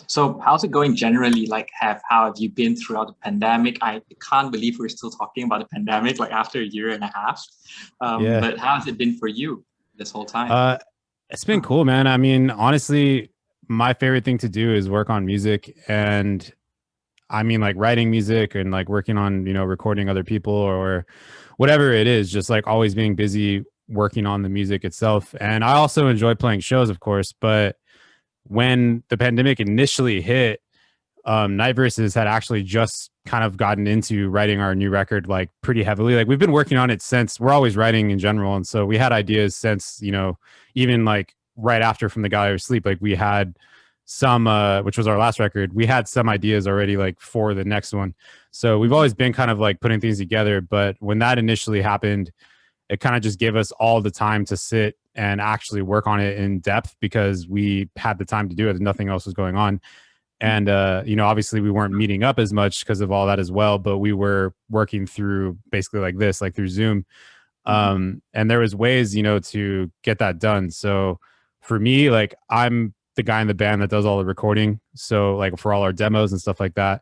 So how's it going generally? Like, how have you been throughout the pandemic? I can't believe we're still talking about the pandemic, like after a year and a half. Yeah. But how has it been for you this whole time? Uh, it's been cool, man. I mean, honestly, my favorite thing to do is work on music and I mean like writing music and like working on, recording other people or whatever it is, just like always being busy working on the music itself. And I also enjoy playing shows, of course, but when the pandemic initially hit, Night Verses had actually just kind of gotten into writing our new record like pretty heavily. Like we've been working on it since we're always writing in general. And so we had ideas since, even like right after From the Gallery of Sleep, like we had some, which was our last record, we had some ideas already like for the next one. So we've always been kind of like putting things together. But when that initially happened, it kind of just gave us all the time to sit and actually work on it in depth because we had the time to do it and nothing else was going on. And obviously we weren't meeting up as much because of all that as well, but we were working through basically like this, like through Zoom. And there was ways, to get that done. So for me, like I'm the guy in the band that does all the recording, so like for all our demos and stuff like that.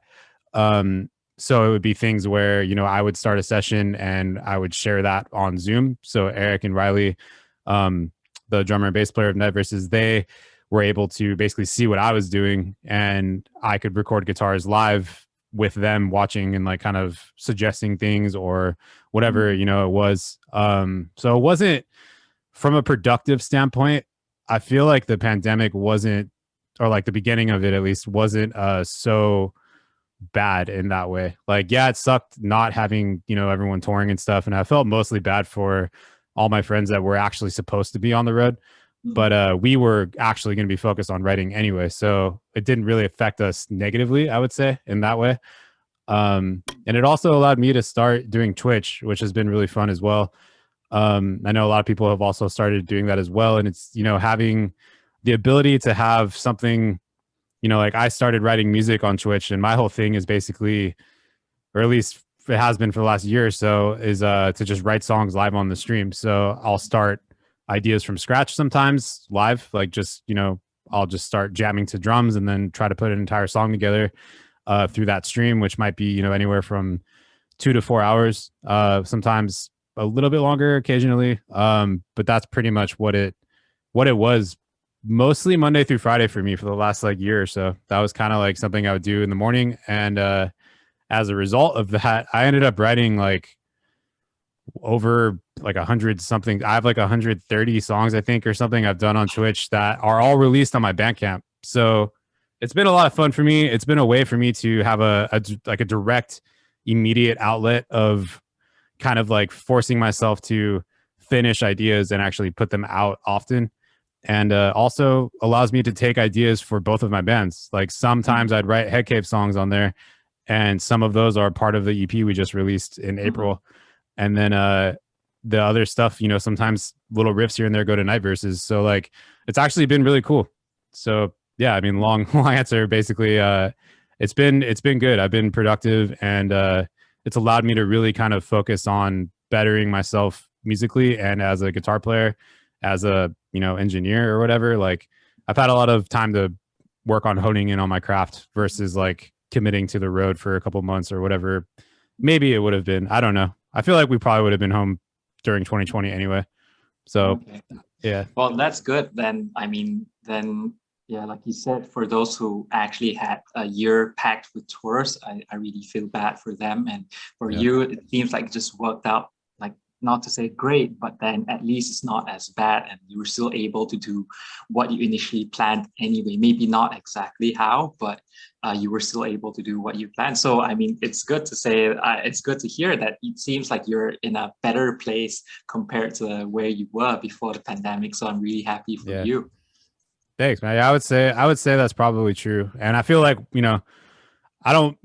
So it would be things where, I would start a session and I would share that on Zoom. So Eric and Riley, the drummer and bass player of Night Versus, they were able to basically see what I was doing and I could record guitars live with them watching and like kind of suggesting things or whatever, it was. So it wasn't, from a productive standpoint, I feel like the pandemic wasn't, or like the beginning of it at least, wasn't so bad in that way. Like, yeah, it sucked not having, everyone touring and stuff. And I felt mostly bad for all my friends that were actually supposed to be on the road. But we were actually going to be focused on writing anyway. So it didn't really affect us negatively, I would say, in that way. And it also allowed me to start doing Twitch, which has been really fun as well. I know a lot of people have also started doing that as well. And it's, having the ability to have something, like I started writing music on Twitch and my whole thing is basically, or at least it has been for the last year or so, is to just write songs live on the stream. So I'll start ideas from scratch sometimes live, like just, I'll just start jamming to drums and then try to put an entire song together through that stream, which might be, anywhere from 2 to 4 hours, sometimes a little bit longer occasionally. But that's pretty much what it was, mostly Monday through Friday for me for the last like year or so. That was kind of like something I would do in the morning. And as a result of that, I ended up writing like over like 100 something. I have like 130 songs, I think, or something I've done on Twitch that are all released on my Bandcamp. So it's been a lot of fun for me. It's been a way for me to have a direct, immediate outlet of kind of like forcing myself to finish ideas and actually put them out often. And also allows me to take ideas for both of my bands. Like sometimes I'd write Headcave songs on there, and some of those are part of the EP we just released in April. And then the other stuff, sometimes little riffs here and there go to Night Verses. So like, it's actually been really cool. So yeah, I mean, long answer. Basically, it's been good. I've been productive, and it's allowed me to really kind of focus on bettering myself musically and as a guitar player, as a engineer or whatever. Like I've had a lot of time to work on honing in on my craft versus like committing to the road for a couple months or whatever. Maybe it would have been. I don't know. I feel like we probably would have been home during 2020 anyway. So, Okay. yeah. Well, that's good. Then, I mean, yeah, like you said, for those who actually had a year packed with tours, I really feel bad for them. And for Yeah. you, it seems like it just worked out, like, not to say great, but then at least it's not as bad and you were still able to do what you initially planned anyway. Maybe not exactly how, but you were still able to do what you planned. So, I mean, it's good to say, it's good to hear that it seems like you're in a better place compared to where you were before the pandemic. So I'm really happy for Yeah. you. Thanks, man. Yeah, I would say that's probably true. And I feel like, I don't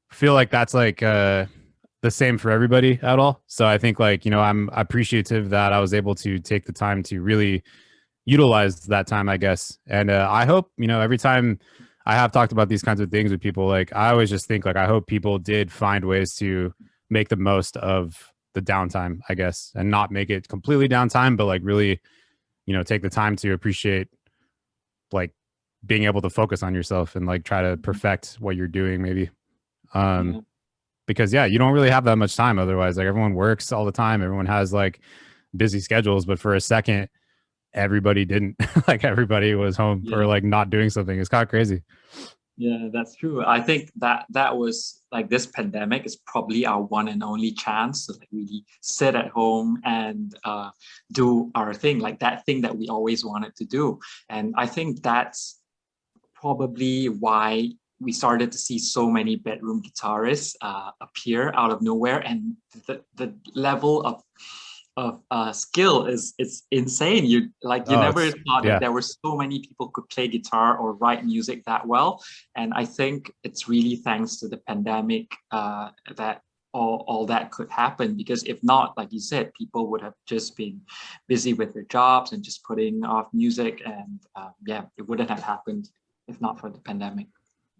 feel like that's like the same for everybody at all. So I think like, I'm appreciative that I was able to take the time to really utilize that time, I guess. And I hope, every time I have talked about these kinds of things with people, like I always just think like, I hope people did find ways to make the most of the downtime, I guess, and not make it completely downtime, but like really, take the time to appreciate like being able to focus on yourself and like try to perfect what you're doing maybe. Because yeah, you don't really have that much time otherwise. Like everyone works all the time. Everyone has like busy schedules, but for a second, everybody didn't. Like everybody was home or like not doing something. It's kind of crazy. Yeah, that's true. I think that was like this pandemic is probably our one and only chance to like really sit at home and do our thing, like that thing that we always wanted to do. And I think that's probably why we started to see so many bedroom guitarists appear out of nowhere, and the level of skill is it's insane. You never thought that there were so many people could play guitar or write music that well. And I think it's really thanks to the pandemic that all that could happen, because if not, like you said, people would have just been busy with their jobs and just putting off music, and it wouldn't have happened if not for the pandemic.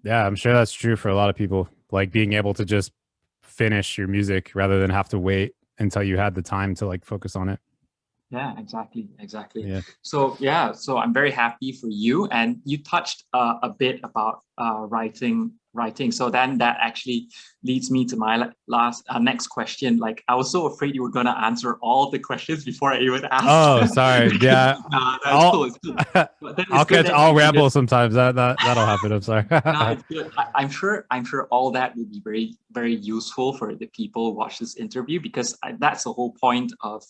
Yeah, I'm sure that's true for a lot of people, like being able to just finish your music rather than have to wait until you had the time to like focus on it. Yeah, exactly. Yeah. So I'm very happy for you. And you touched a bit about writing. So then that actually leads me to my next question. Like, I was so afraid you were going to answer all the questions before I even asked. Oh, sorry. Yeah. That's cool. It's cool. I'll ramble sometimes. That'll happen. I'm sorry. No, it's good. I'm sure all that will be very, very useful for the people who watch this interview, because that's the whole point of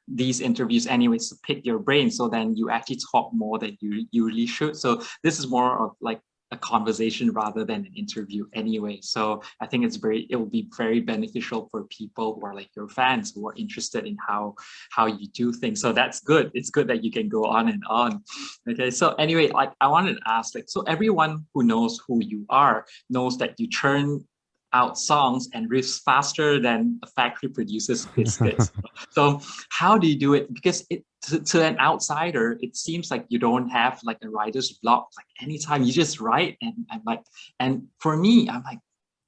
these interviews anyways, to pick your brain. So then you actually talk more than you really should. So this is more of like a conversation rather than an interview anyway. So I think it will be very beneficial for people who are like your fans, who are interested in how you do things. So that's good. It's good that you can go on and on. Okay. So anyway, like I wanted to ask, like, so everyone who knows who you are knows that you churn out songs and riffs faster than a factory produces biscuits. So how do you do it? Because to an outsider, it seems like you don't have like a writer's block. Like anytime you just write, and I'm like, and for me, I'm like,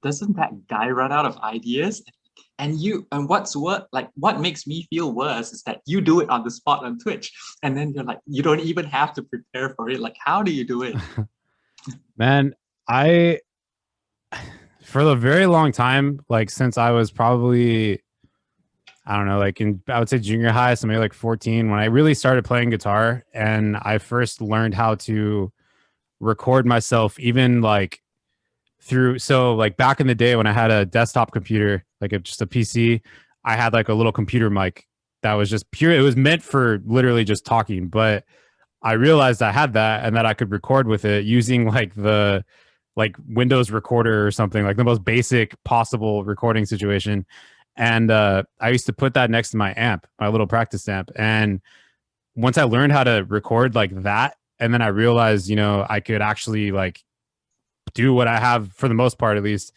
doesn't that guy run out of ideas? And what makes me feel worse is that you do it on the spot on Twitch, and then you're like, you don't even have to prepare for it. Like, how do you do it? Man, for a very long time, like since I was probably, I don't know, like I would say junior high, so maybe like 14, when I really started playing guitar and I first learned how to record myself, even like so like back in the day when I had a desktop computer, like just a PC, I had like a little computer mic that was just pure. It was meant for literally just talking, but I realized I had that and that I could record with it using like the Windows recorder or something, like the most basic possible recording situation. And I used to put that next to my amp, my little practice amp. And once I learned how to record like that, and then I realized, I could actually like do what I have for the most part, at least,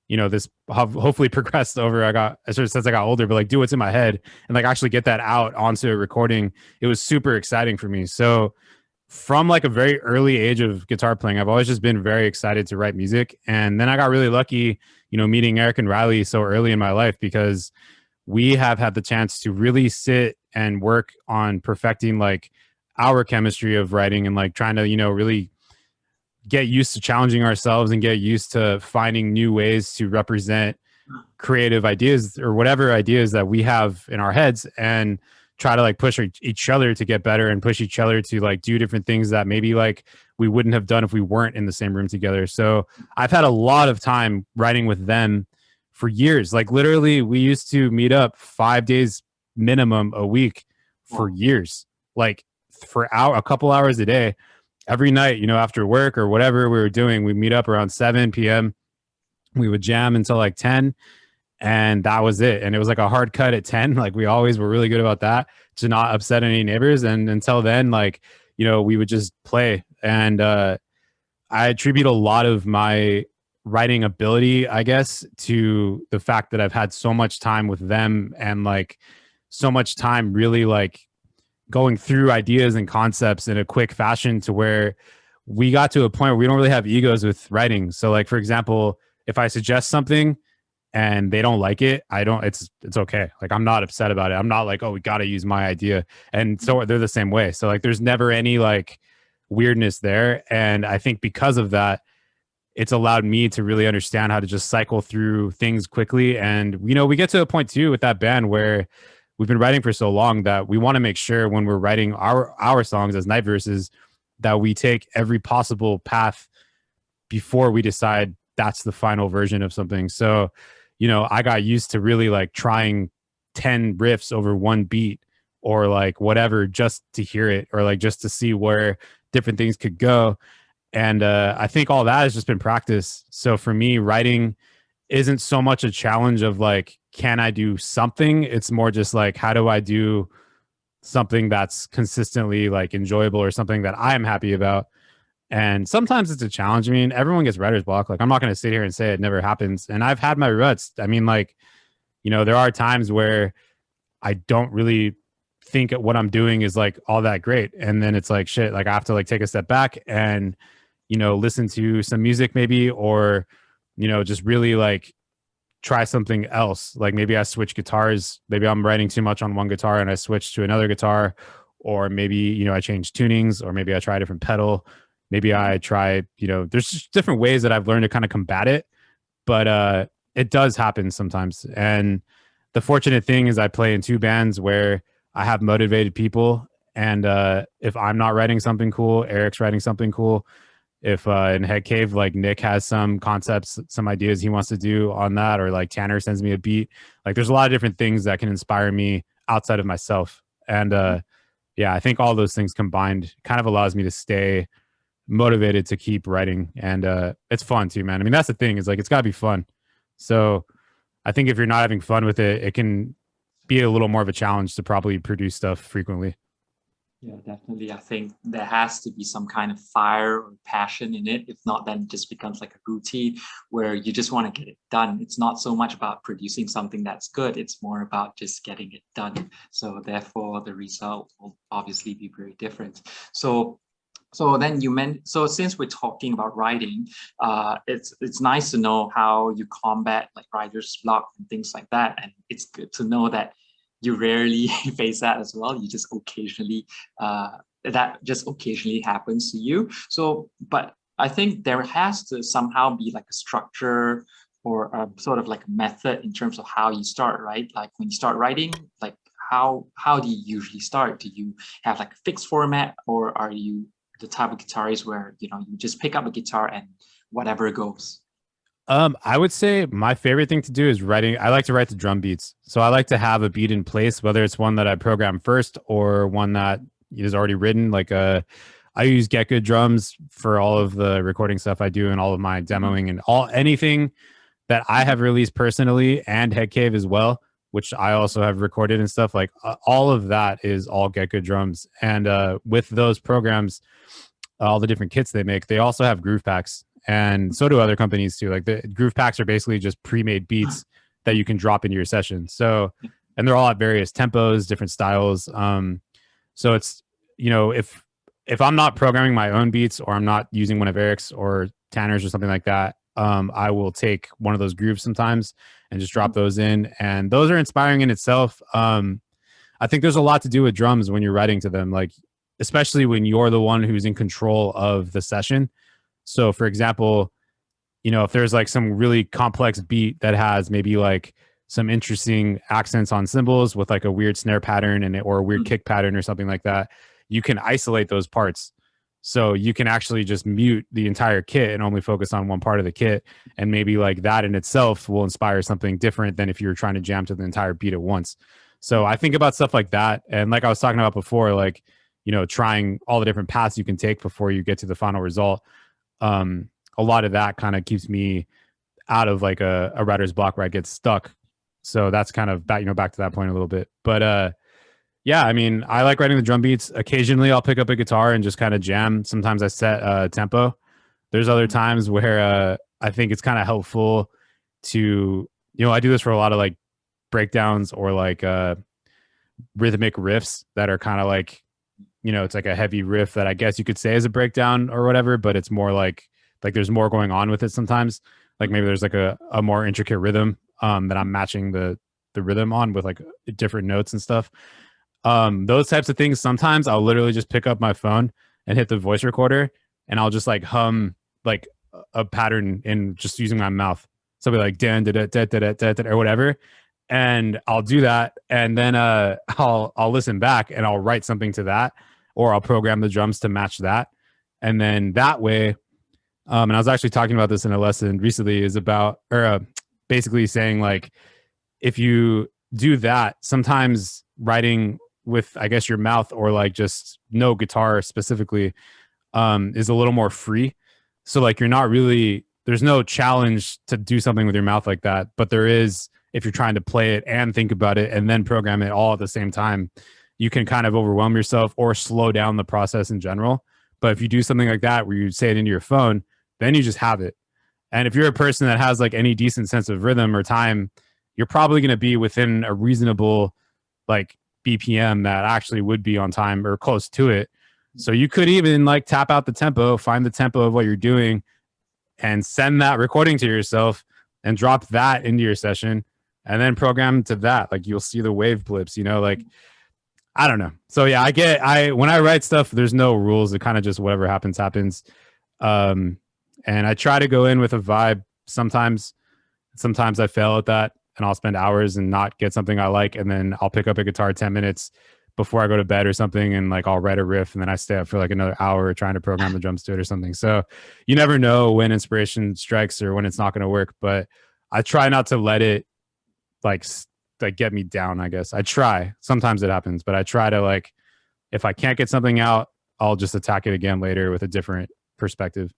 this hopefully progressed over. Since I got older, but like do what's in my head and like actually get that out onto a recording. It was super exciting for me. So from like a very early age of guitar playing, I've always just been very excited to write music. And then I got really lucky, meeting Eric and Riley so early in my life, because we have had the chance to really sit and work on perfecting like our chemistry of writing and like trying to, really get used to challenging ourselves and get used to finding new ways to represent creative ideas or whatever ideas that we have in our heads, and try to like push each other to get better and push each other to like do different things that maybe like we wouldn't have done if we weren't in the same room together. So I've had a lot of time writing with them for years. Like literally we used to meet up 5 days minimum a week for years, like for a couple hours a day, every night, after work or whatever we were doing. We meet up around 7 p.m. We would jam until like 10. And that was it. And it was like a hard cut at 10. Like we always were really good about that, to not upset any neighbors. And until then, like, we would just play. And I attribute a lot of my writing ability, I guess, to the fact that I've had so much time with them and like so much time really like going through ideas and concepts in a quick fashion, to where we got to a point where we don't really have egos with writing. So like, for example, if I suggest something and they don't like it, it's okay. Like I'm not upset about it. I'm not like, oh, we got to use my idea. And so they're the same way. So like there's never any like, weirdness there. And I think because of that, it's allowed me to really understand how to just cycle through things quickly. And, you know, we get to a point too with that band where we've been writing for so long that we want to make sure when we're writing our songs as Night Verses that we take every possible path before we decide that's the final version of something. So, you know, I got used to really like trying 10 riffs over one beat or like whatever, just to hear it or like just to see where different things could go. And I think all that has just been practice. So for me, writing isn't so much a challenge of like, can I do something? It's more just like, how do I do something that's consistently like enjoyable or something that I'm happy about? And sometimes it's a challenge. I mean, everyone gets writer's block. Like, I'm not going to sit here and say it never happens. And I've had my ruts. I mean, like, you know, there are times where I don't really think what I'm doing is like all that great. And then it's like, shit, like I have to like take a step back and, you know, listen to some music maybe, or, you know, just really like try something else. Like maybe I switch guitars. Maybe I'm writing too much on one guitar and I switch to another guitar, or maybe, you know, I change tunings, or maybe I try a different pedal. Maybe I try, you know, there's just different ways that I've learned to kind of combat it, but it does happen sometimes. And the fortunate thing is I play in two bands where I have motivated people. And if I'm not writing something cool, Eric's writing something cool. If in Headcave, like Nick has some concepts, some ideas he wants to do on that, or like Tanner sends me a beat. Like there's a lot of different things that can inspire me outside of myself. And yeah, I think all those things combined kind of allows me to stay motivated to keep writing. And it's fun too, man. I mean, that's the thing, is like, it's gotta be fun. So I think if you're not having fun with it, it can be a little more of a challenge to probably produce stuff frequently. Yeah, definitely. I think there has to be some kind of fire or passion in it. If not, then it just becomes like a routine where you just want to get it done. It's not so much about producing something that's good. It's more about just getting it done. So therefore, the result will obviously be very different. So then you meant, so since we're talking about writing, it's nice to know how you combat like writer's block and things like that. And it's good to know that you rarely face that as well. You just occasionally, that just occasionally happens to you. So, but I think there has to somehow be like a structure or a sort of like a method in terms of how you start, right? Like when you start writing, like how do you usually start? Do you have like a fixed format, or are you the type of guitarist where, you know, you just pick up a guitar and whatever goes? I would say my favorite thing to do is writing. I like to write the drum beats. So I like to have a beat in place, whether it's one that I program first or one that is already written. Like I use Get Good Drums for all of the recording stuff I do and all of my demoing and anything that I have released personally, and Headcave as well, which I also have recorded and stuff. Like all of that is all Get Good Drums. And with those programs, all the different kits they make, they also have groove packs. And so do other companies too. Like the groove packs are basically just pre-made beats that you can drop into your session. So, and they're all at various tempos, different styles. So it's, you know, if I'm not programming my own beats, or I'm not using one of Eric's or Tanner's or something like that, I will take one of those grooves sometimes and just drop those in. And those are inspiring in itself. I think there's a lot to do with drums when you're writing to them, like, especially when you're the one who's in control of the session. So for example, you know, if there's like some really complex beat that has maybe like some interesting accents on cymbals with like a weird snare pattern or a weird kick pattern or something like that, you can isolate those parts. So you can actually just mute the entire kit and only focus on one part of the kit. And maybe like that in itself will inspire something different than if you're trying to jam to the entire beat at once. So I think about stuff like that. And like I was talking about before, like, you know, trying all the different paths you can take before you get to the final result. A lot of that kind of keeps me out of like a writer's block where I get stuck. So that's kind of back, you know, back to that point a little bit. But yeah, I mean, I like writing the drum beats. Occasionally I'll pick up a guitar and just kind of jam. Sometimes I set tempo. There's other times where I think it's kind of helpful to, you know, I do this for a lot of like breakdowns or like rhythmic riffs that are kind of like, you know, it's like a heavy riff that I guess you could say is a breakdown or whatever, but it's more like there's more going on with it sometimes. Like maybe there's like a more intricate rhythm that I'm matching the rhythm on with like different notes and stuff. Those types of things, sometimes I'll literally just pick up my phone and hit the voice recorder, and I'll just like hum like a pattern in just using my mouth. So I'll be like dan da da da da da da or whatever, and I'll do that, and then I'll listen back and I'll write something to that, or I'll program the drums to match that, and then that way. And I was actually talking about this in a lesson recently, is about basically saying like if you do that, sometimes writing with I guess your mouth or like just no guitar specifically is a little more free. So like you're not really, there's no challenge to do something with your mouth like that, but there is if you're trying to play it and think about it and then program it all at the same time, you can kind of overwhelm yourself or slow down the process in general. But if you do something like that where you say it into your phone, then you just have it. And if you're a person that has like any decent sense of rhythm or time, you're probably going to be within a reasonable like BPM that actually would be on time or close to it. So you could even like tap out the tempo, find the tempo of what you're doing, and send that recording to yourself and drop that into your session and then program to that. Like you'll see the wave blips, you know, like I don't know. So yeah, when I write stuff, there's no rules. It kind of just whatever happens. And I try to go in with a vibe. Sometimes I fail at that and I'll spend hours and not get something I like. And then I'll pick up a guitar 10 minutes before I go to bed or something. And like, I'll write a riff and then I stay up for like another hour trying to program the drums to it or something. So you never know when inspiration strikes or when it's not going to work, but I try not to let it like get me down, I guess. I try. Sometimes it happens, but I try to like, if I can't get something out, I'll just attack it again later with a different perspective.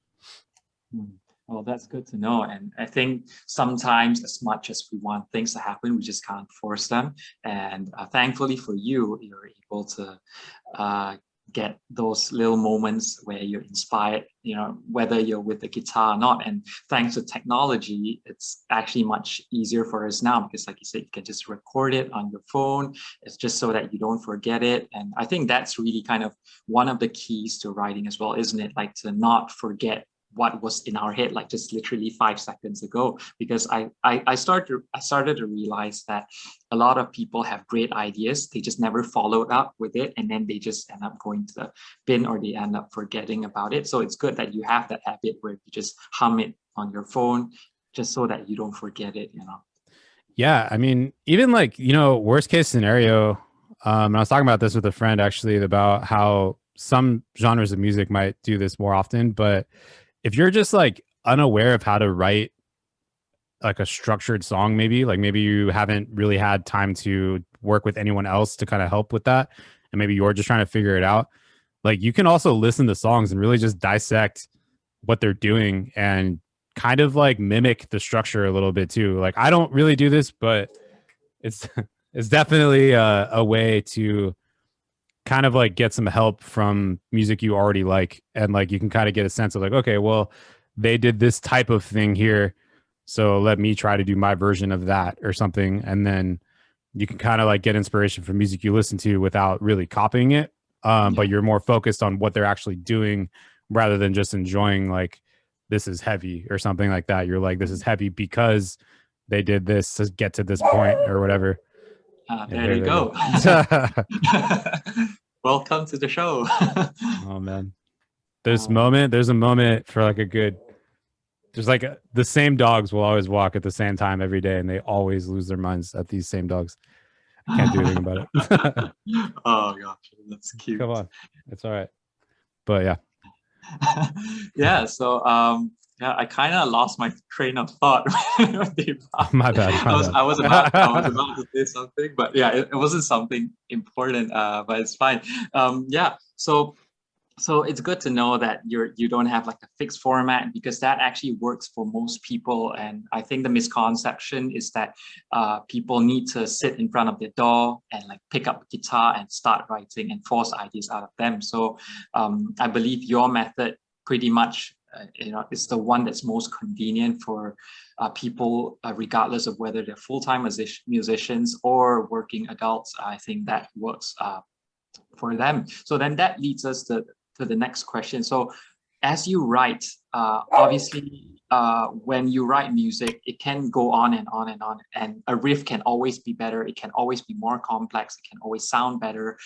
Well, that's good to know. And I think sometimes as much as we want things to happen, we just can't force them. And thankfully for you, you're able to get those little moments where you're inspired, you know, whether you're with the guitar or not. And thanks to technology, it's actually much easier for us now because like you said, you can just record it on your phone. It's just so that you don't forget it. And I think that's really kind of one of the keys to writing as well, isn't it? Like to not forget what was in our head like just literally 5 seconds ago, because I started to realize that a lot of people have great ideas, they just never followed up with it, and then they just end up going to the bin or they end up forgetting about it. So it's good that you have that habit where you just hum it on your phone just so that you don't forget it, you know. Yeah, I mean, even like, you know, worst case scenario, and I was talking about this with a friend actually about how some genres of music might do this more often, but if you're just like unaware of how to write like a structured song, maybe you haven't really had time to work with anyone else to kind of help with that, and maybe you're just trying to figure it out, like you can also listen to songs and really just dissect what they're doing and kind of like mimic the structure a little bit too. Like I don't really do this, but it's it's definitely a way to kind of like get some help from music you already like, and like you can kind of get a sense of like, okay, well they did this type of thing here, so let me try to do my version of that or something. And then you can kind of like get inspiration from music you listen to without really copying it, but you're more focused on what they're actually doing rather than just enjoying like this is heavy or something like that. You're like, this is heavy because they did this to get to this point or whatever. There you go. Welcome to the show. Oh man, there's a moment for like a good, there's like the same dogs will always walk at the same time every day, and they always lose their minds at these same dogs. I can't do anything about it. Oh gosh, that's cute. Come on, it's all right. But yeah. Yeah, so yeah, I kind of lost my train of thought. My bad. I was about to say something, but yeah, it wasn't something important, but it's fine. Yeah, so it's good to know that you don't have like a fixed format, because that actually works for most people. And I think the misconception is that people need to sit in front of their door and like pick up a guitar and start writing and force ideas out of them. So I believe your method pretty much you know, is the one that's most convenient for people, regardless of whether they're full-time musicians or working adults. I think that works for them. So then that leads us to the next question. So as you write, obviously, when you write music, it can go on and on and on, and a riff can always be better. It can always be more complex. It can always sound better.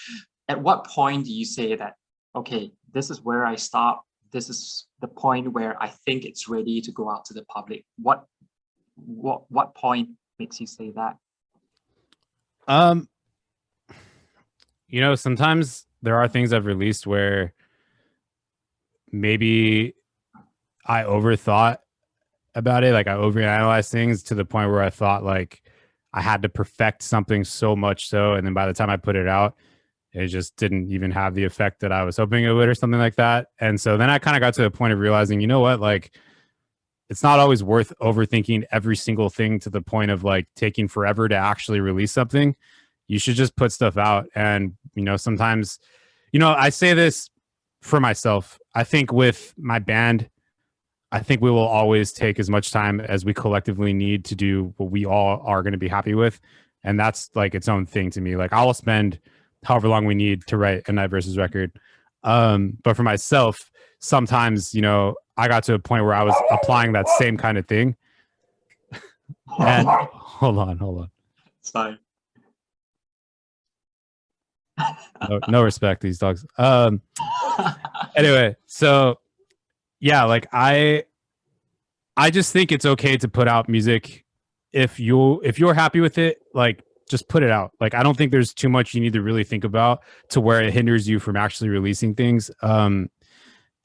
At what point do you say that okay, this is where I stop. This is the point where I think it's ready to go out to the public. What point makes you say that? You know, sometimes there are things I've released where maybe I overthought about it. Like I overanalyzed things to the point where I thought like I had to perfect something so much so. And then by the time I put it out, it just didn't even have the effect that I was hoping it would or something like that. And so then I kind of got to the point of realizing, you know what, like it's not always worth overthinking every single thing to the point of like taking forever to actually release something. You should just put stuff out. And, you know, sometimes, you know, I say this for myself. I think with my band, I think we will always take as much time as we collectively need to do what we all are going to be happy with. And that's like its own thing to me. Like I will spend however long we need to write a Night Verses record. But for myself, sometimes, you know, I got to a point where I was applying that same kind of thing. And hold on. It's fine. No respect, these dogs. Anyway, so yeah, like I just think it's okay to put out music if you're happy with it, like just put it out. Like I don't think there's too much you need to really think about to where it hinders you from actually releasing things.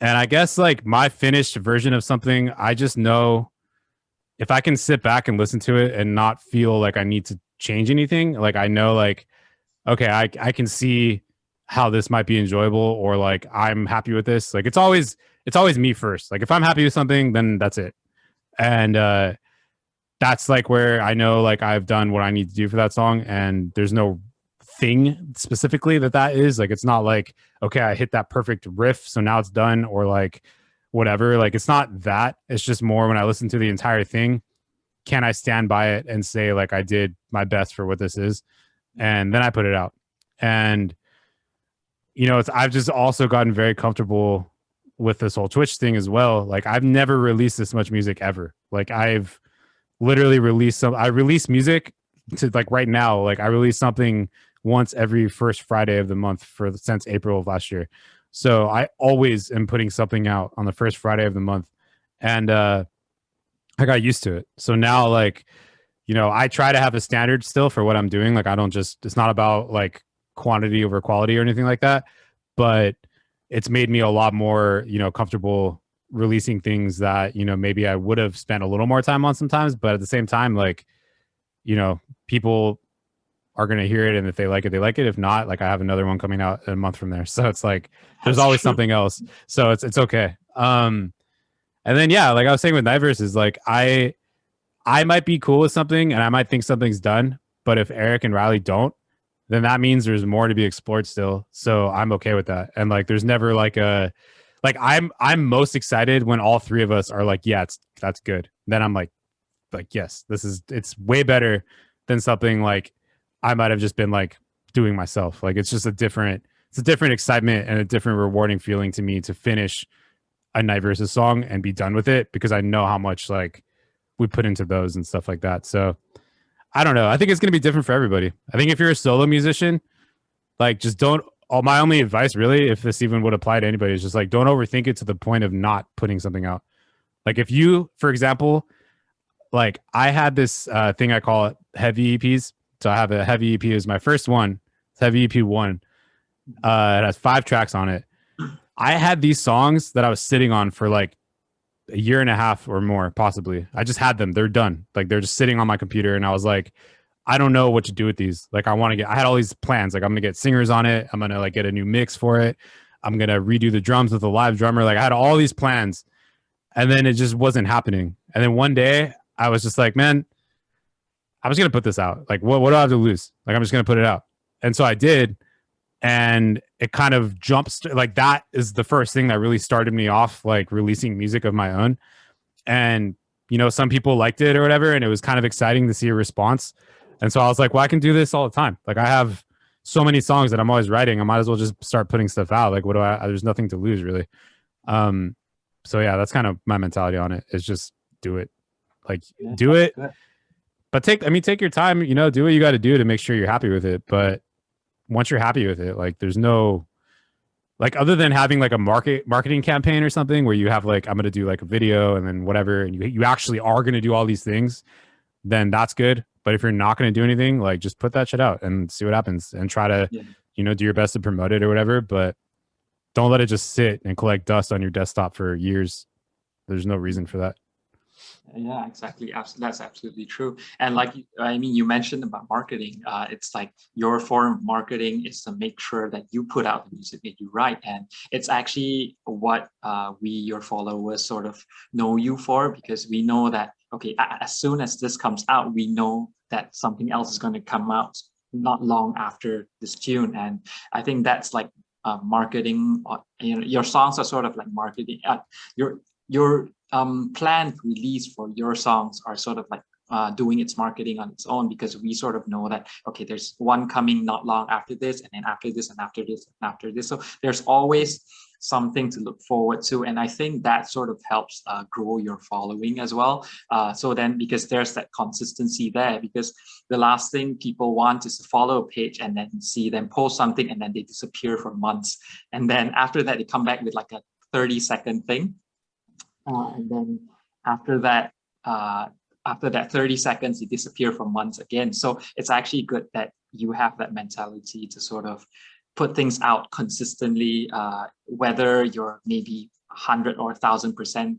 And I guess like my finished version of something, I just know if I can sit back and listen to it and not feel like I need to change anything, like I know like, okay, I can see how this might be enjoyable, or like I'm happy with this. Like it's always me first. Like if I'm happy with something, then that's it. And that's like where I know like I've done what I need to do for that song, and there's no thing specifically that is. Like it's not like, okay, I hit that perfect riff, so now it's done, or like whatever. Like it's not that. It's just more when I listen to the entire thing, can I stand by it and say like I did my best for what this is? And then I put it out. And you know, I've just also gotten very comfortable with this whole Twitch thing as well. Like I've never released this much music ever. Like I've literally I release music to like right now. Like I release something once every first Friday of the month since April of last year. So I always am putting something out on the first Friday of the month. And I got used to it. So now like, you know, I try to have a standard still for what I'm doing. Like I don't just, it's not about like quantity over quality or anything like that, but it's made me a lot more, you know, comfortable releasing things that, you know, maybe I would have spent a little more time on sometimes, but at the same time, like, you know, people are going to hear it, and if they like it, they like it. If not, like I have another one coming out in a month from there. So it's like, there's always something else. So it's okay. And then, yeah, like I was saying with Night Verses, like I might be cool with something and I might think something's done, but if Eric and Riley don't, then that means there's more to be explored still. So I'm okay with that. And like, there's never like I'm most excited when all three of us are like, yeah, that's good. Then I'm like, yes, it's way better than something like I might have just been like doing myself. Like it's a different excitement and a different rewarding feeling to me to finish a Night Verses song and be done with it, because I know how much like we put into those and stuff like that. So I don't know. I think it's going to be different for everybody. I think if you're a solo musician, like just don't, my only advice really, if this even would apply to anybody, is just like, don't overthink it to the point of not putting something out. Like if you, for example, like I had this thing, I call it heavy EPs. So I have a heavy EP is my first one. It's heavy EP 1. It has 5 tracks on it. I had these songs that I was sitting on for like a year and a half or more, possibly. I just had them. They're done. Like they're just sitting on my computer. And I was like, I don't know what to do with these. Like I had all these plans. Like I'm going to get singers on it. I'm going to like get a new mix for it. I'm going to redo the drums with a live drummer. Like I had all these plans, and then it just wasn't happening. And then one day I was just like, man, I was going to put this out. Like what do I have to lose? Like I'm just going to put it out. And so I did. And it kind of jumps, like that is the first thing that really started me off, like releasing music of my own. And, you know, some people liked it or whatever, and it was kind of exciting to see a response. And so I was like, well, I can do this all the time. Like I have so many songs that I'm always writing. I might as well just start putting stuff out. Like there's nothing to lose really. So yeah, that's kind of my mentality on it. Is just do it. Like do it. Good. But take your time, you know, do what you got to do to make sure you're happy with it. But once you're happy with it, like there's no Like other than having like a marketing campaign or something where you have like, I'm going to do like a video and then whatever, and you actually are going to do all these things, then that's good. But if you're not going to do anything, like just put that shit out and see what happens and try to, you know, do your best to promote it or whatever. But don't let it just sit and collect dust on your desktop for years. There's no reason for that. Yeah, exactly. That's absolutely true. And like, I mean, you mentioned about marketing. It's like your form of marketing is to make sure that you put out the music that you write. And it's actually what we, your followers, sort of know you for, because we know that, okay, as soon as this comes out, we know that something else is going to come out not long after this tune. And I think that's like marketing. You know, your songs are sort of like marketing. Your planned release for your songs are sort of like doing its marketing on its own, because we sort of know that, okay, there's one coming not long after this, and then after this, and after this, and after this. So there's always something to look forward to. And I think that sort of helps grow your following as well. So then, because there's that consistency there, because the last thing people want is to follow a page and then see them post something and then they disappear for months. And then after that, they come back with like a 30-second thing. And then after that 30 seconds, you disappear for months again. So it's actually good that you have that mentality to sort of put things out consistently, whether you're maybe 100 or 1,000%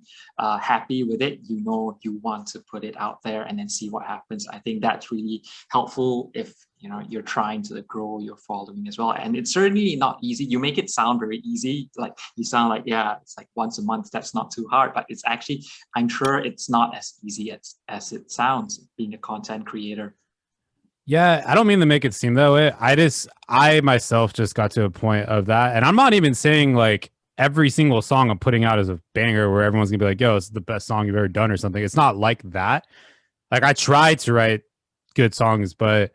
happy with it. You know, you want to put it out there and then see what happens. I think that's really helpful if, you know, you're trying to grow your following as well. And it's certainly not easy. You make it sound very easy. Like you sound like, yeah, it's like once a month. That's not too hard, but it's actually, I'm sure it's not as easy as it sounds, being a content creator. Yeah, I don't mean to make it seem that way. I myself just got to a point of that. And I'm not even saying like every single song I'm putting out is a banger where everyone's gonna be like, yo, it's the best song you've ever done or something. It's not like that. Like I try to write good songs, but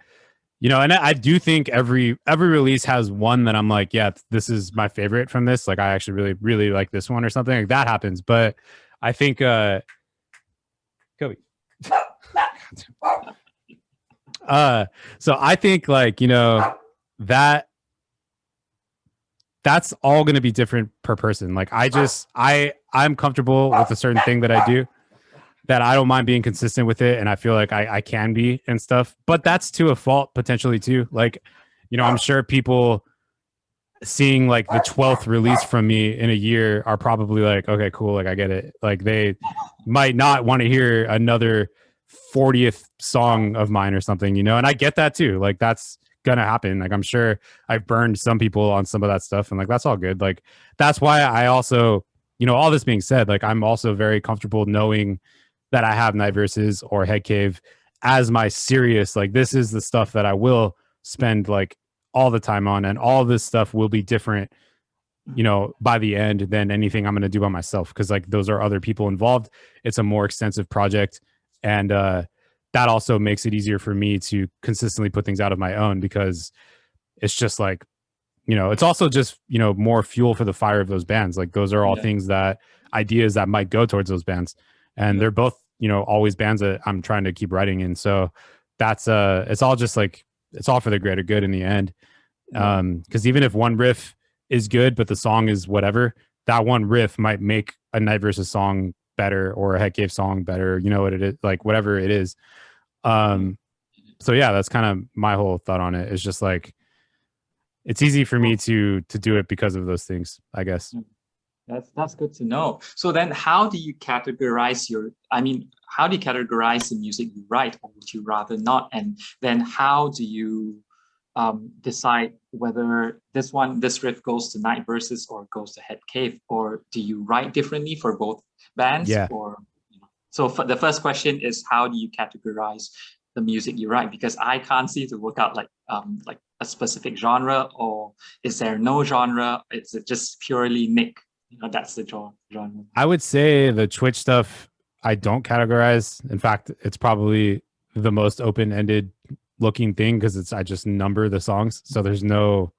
you know, and I do think every release has one that I'm like, yeah, this is my favorite from this. Like I actually really, really like this one or something. Like that happens. But I think Kobe. So I think like, you know, that's all going to be different per person. Like I'm comfortable with a certain thing that I do, that I don't mind being consistent with it. And I feel like I can be and stuff, but that's to a fault potentially too. Like, you know, I'm sure people seeing like the 12th release from me in a year are probably like, okay, cool. Like I get it. Like they might not want to hear another 40th song of mine or something, you know? And I get that too. Like that's gonna happen. Like I'm sure I've burned some people on some of that stuff, and like that's all good. Like that's why I also, you know, all this being said, like I'm also very comfortable knowing that I have Night Verses or Headcave as my serious, like this is the stuff that I will spend like all the time on, and all this stuff will be different, you know, by the end than anything I'm going to do by myself, because like those are other people involved. It's a more extensive project, and that also makes it easier for me to consistently put things out of my own, because it's just like, you know, it's also just, you know, more fuel for the fire of those bands. Like those are all things that ideas that might go towards those bands, and they're both, you know, always bands that I'm trying to keep writing in. So that's it's all just like, it's all for the greater good in the end. Because even if one riff is good but the song is whatever, that one riff might make a Night Versus song better or a Headcave song better, you know what it is, like whatever it is. So yeah, that's kind of my whole thought on it. It's just like, it's easy for me to do it because of those things, I guess. That's good to know. So then how do you categorize how do you categorize the music you write, or would you rather not? And then how do you decide whether this riff goes to Night Verses or goes to Headcave, or do you write differently for both bands? Yeah. Or, you know, so for the first question is, how do you categorize the music you write? Because I can't seem to work out like a specific genre, or is there no genre? Is it just purely Nick? You know, that's the genre. I would say the Twitch stuff I don't categorize. In fact, it's probably the most open-ended looking thing, because I just number the songs. So there's no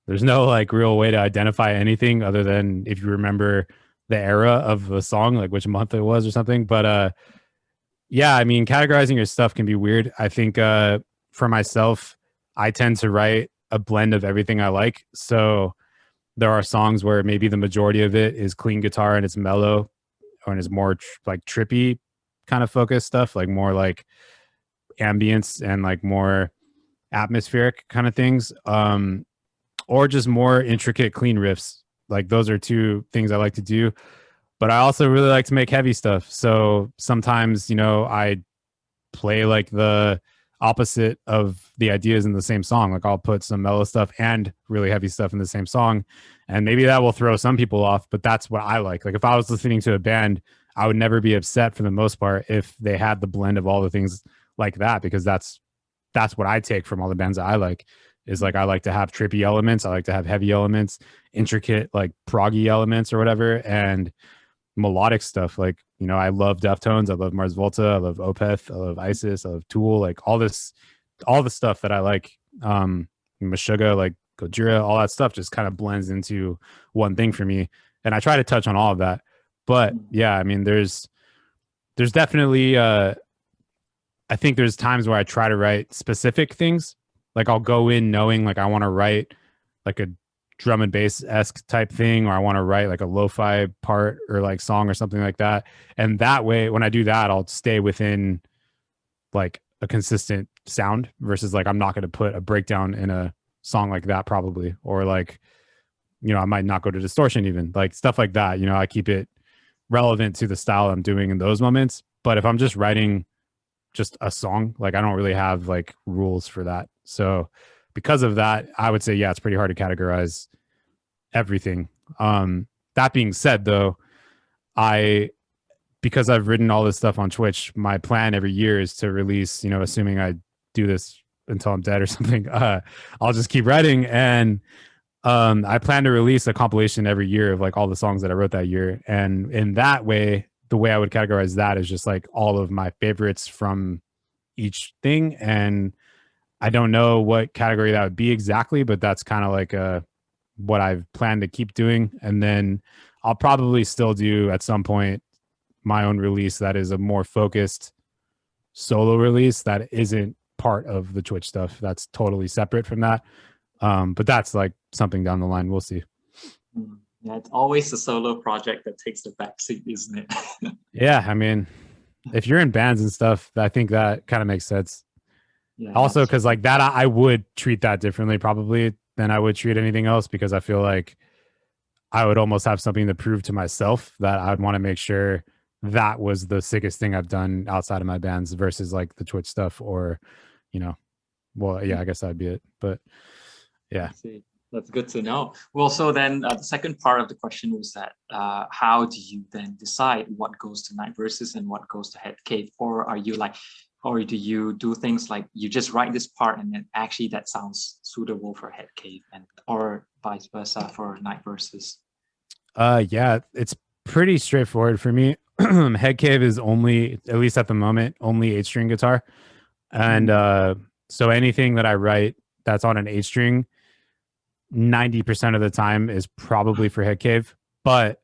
like real way to identify anything other than if you remember the era of the song, like which month it was or something. But yeah, I mean, categorizing your stuff can be weird. I think for myself, I tend to write a blend of everything I like. So there are songs where maybe the majority of it is clean guitar and it's mellow, or and it's more like trippy kind of focused stuff, like more like ambience and like more atmospheric kind of things, or just more intricate clean riffs. Like those are two things I like to do. But I also really like to make heavy stuff. So sometimes, you know, I play like the opposite of the ideas in the same song. Like I'll put some mellow stuff and really heavy stuff in the same song. And maybe that will throw some people off, but that's what I like. Like if I was listening to a band, I would never be upset for the most part if they had the blend of all the things like that, because that's what I take from all the bands that I like. Is like I like to have trippy elements, I like to have heavy elements, intricate like proggy elements or whatever, and melodic stuff. Like, you know, I love Deftones, I love Mars Volta, I love Opeth, I love Isis, I love Tool, like all the stuff that I like, Meshuggah, like Gojira, all that stuff just kind of blends into one thing for me. And I try to touch on all of that. But yeah, I mean, there's definitely I think there's times where I try to write specific things. Like I'll go in knowing like I want to write like a drum and bass-esque type thing, or I want to write like a lo-fi part or like song or something like that. And that way, when I do that, I'll stay within like a consistent sound versus like I'm not going to put a breakdown in a song like that probably, or like, you know, I might not go to distortion, even like stuff like that. You know, I keep it relevant to the style I'm doing in those moments. But if I'm just writing just a song, like I don't really have like rules for that. So because of that, I would say, yeah, it's pretty hard to categorize everything. That being said though, because I've written all this stuff on Twitch, my plan every year is to release, you know, assuming I do this until I'm dead or something, I'll just keep writing. And I plan to release a compilation every year of like all the songs that I wrote that year. And in that way, the way I would categorize that is just like all of my favorites from each thing. And I don't know what category that would be exactly, but that's kind of like what I've planned to keep doing. And then I'll probably still do at some point my own release that is a more focused solo release that isn't part of the Twitch stuff. That's totally separate from that. But that's like something down the line. We'll see. Yeah, it's always the solo project that takes the backseat, isn't it? Yeah, I mean, if you're in bands and stuff, I think that kind of makes sense. Yeah, also, because like that, I would treat that differently probably than I would treat anything else, because I feel like I would almost have something to prove to myself that I'd want to make sure that was the sickest thing I've done outside of my bands versus like the Twitch stuff, or, you know, well, yeah, I guess that'd be it. But yeah. That's good to know. Well, so then the second part of the question was that how do you then decide what goes to Night Verses and what goes to Headcave? Or are you like, or do you do things like you just write this part and then actually that sounds suitable for Headcave, and or vice versa for Night Verses? Yeah, it's pretty straightforward for me. Headcave is only, at least at the moment, only 8-string guitar. And so anything that I write that's on an 8-string, 90% of the time is probably for Headcave. But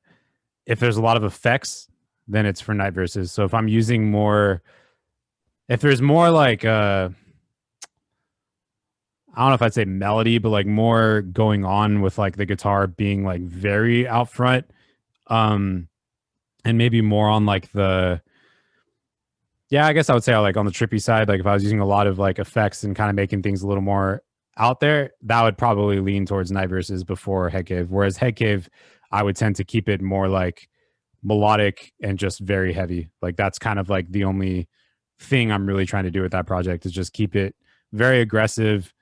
if there's a lot of effects, then it's for Night Verses. So if I'm using more, if there's more like I don't know if I'd say melody, but like more going on with like the guitar being like very out front, and maybe more on like I guess I would say like on the trippy side, like if I was using a lot of like effects and kind of making things a little more out there, that would probably lean towards Night Verses before Headcave. Whereas Headcave, I would tend to keep it more like melodic and just very heavy. Like that's kind of like the only thing I'm really trying to do with that project, is just keep it very aggressive,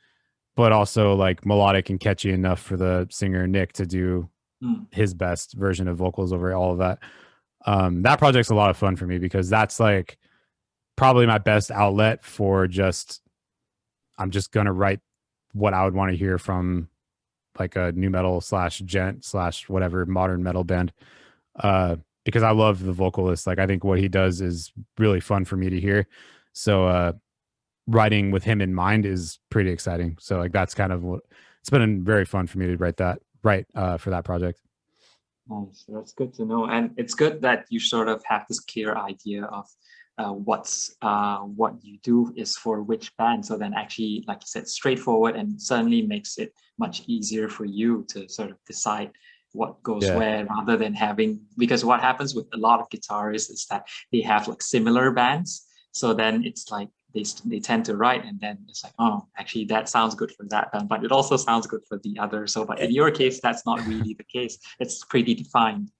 but also like melodic and catchy enough for the singer Nick to do his best version of vocals over all of that. That project's a lot of fun for me because that's like probably my best outlet for just, I'm just going to write what I would want to hear from like a new metal / gent / whatever modern metal band. Because I love the vocalist. Like I think what he does is really fun for me to hear. So writing with him in mind is pretty exciting. So like that's kind of what it's been very fun for me to write for that project. Nice. That's good to know. And it's good that you sort of have this clear idea of what you do is for which band. So then actually, like you said, straightforward, and certainly makes it much easier for you to sort of decide what goes Yeah. where, rather than having, because what happens with a lot of guitarists is that they have like similar bands. So then it's like they tend to write, and then it's like, oh, actually that sounds good for that band, but it also sounds good for the other. So, but in your case, that's not really the case. It's pretty defined.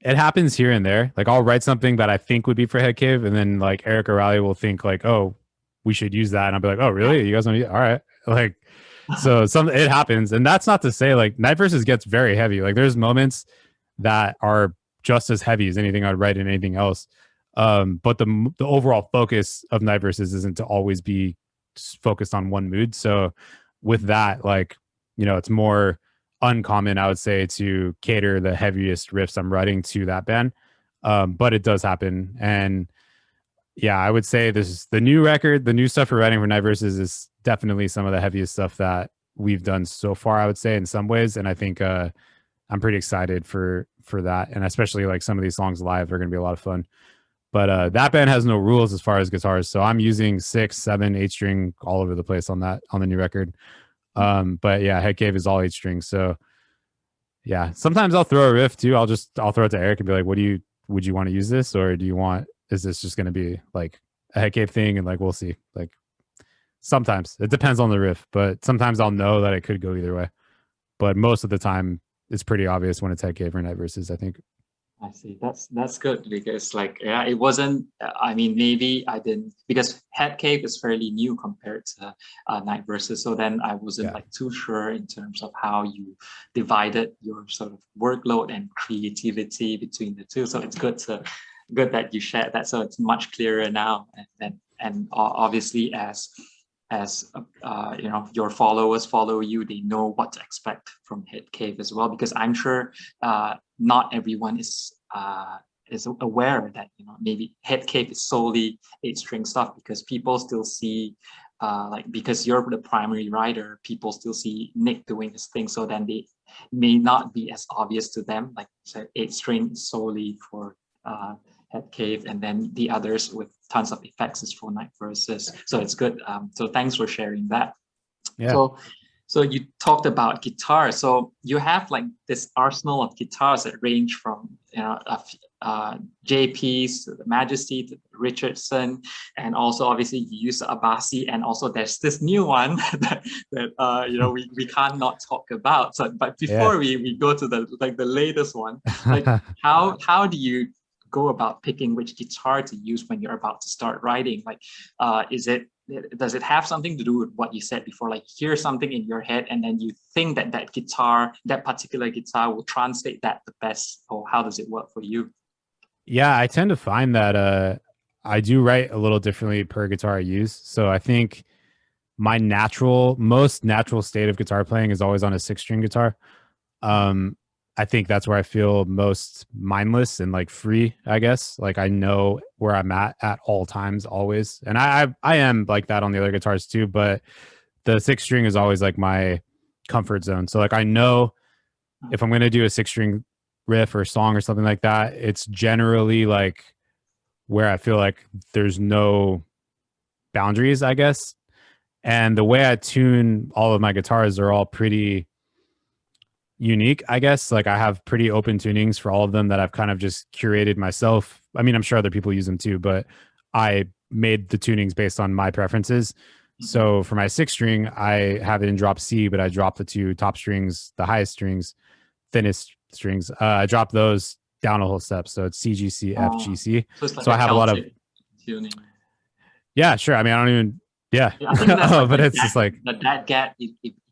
It happens here and there. Like I'll write something that I think would be for Headcave, and then like Eric O'Reilly will think like, "Oh, we should use that," and I'll be like, "Oh, really? You guys want to use? All right." Like, so it happens, and that's not to say like Night Verses gets very heavy. Like there's moments that are just as heavy as anything I'd write in anything else. But the overall focus of Night Verses isn't to always be focused on one mood. So with that, like, it's more uncommon, I would say, to cater the heaviest riffs I'm writing to that band. But it does happen. And yeah, I would say this is the new record, the new stuff we're writing for Night Verses is definitely some of the heaviest stuff that we've done so far, I would say, in some ways. And I think I'm pretty excited for that. And especially like some of these songs live are going to be a lot of fun. But that band has no rules as far as guitars. So I'm using 6, 7, 8 string all over the place on the new record. But yeah, Headcave is all 8 strings. So yeah, sometimes I'll throw a riff too. I'll throw it to Eric and be like, would you want to use this? Or is this just going to be like a Headcave thing? And like, we'll see. Like sometimes it depends on the riff, but sometimes I'll know that it could go either way. But most of the time it's pretty obvious when it's Headcave or Night Verses, I think. I see. That's good, because like, yeah, it wasn't, I mean, maybe I didn't, because Headcave is fairly new compared to Night Verses. So then I wasn't like too sure in terms of how you divided your sort of workload and creativity between the two. So it's good that you shared that. So it's much clearer now. And obviously as your followers follow you, they know what to expect from Headcave as well, because I'm sure not everyone is aware that maybe Headcave is solely 8-string stuff, because people still see because you're the primary writer, people still see Nick doing his thing, so then they may not be as obvious to them, like say 8-string solely for Headcave, and then the others with tons of effects is for Night Verses. So it's good. So thanks for sharing that. Yeah. So you talked about guitar. So you have like this arsenal of guitars that range from JP's, the Majesty, to Richardson, and also obviously you use the Abasi, and also there's this new one that we can't not talk about. So, but before we go to the latest one, like how do you go about picking which guitar to use when you're about to start writing? Like, does it have something to do with what you said before? Like, hear something in your head, and then you think that that particular guitar will translate that the best, or how does it work for you? Yeah, I tend to find that I do write a little differently per guitar I use. So I think my most natural state of guitar playing is always on a 6-string guitar. I think that's where I feel most mindless and like free, I guess. Like I know where I'm at all times, always. And I am like that on the other guitars too, but the 6-string is always like my comfort zone. So like I know if I'm going to do a 6-string riff or song or something like that, it's generally like where I feel like there's no boundaries, I guess. And the way I tune all of my guitars are all pretty unique, I guess. Like I have pretty open tunings for all of them that I've kind of just curated myself. I mean, I'm sure other people use them too, but I made the tunings based on my preferences. So for my 6-string, I have it in drop C, but I drop the 2 top strings, the highest strings, thinnest strings. I drop those down a whole step. So it's C, G, C, F, G, C. So I have a lot of tuning. Yeah, sure. I mean, I don't even. Yeah, I think that's but it's just like the DADGAD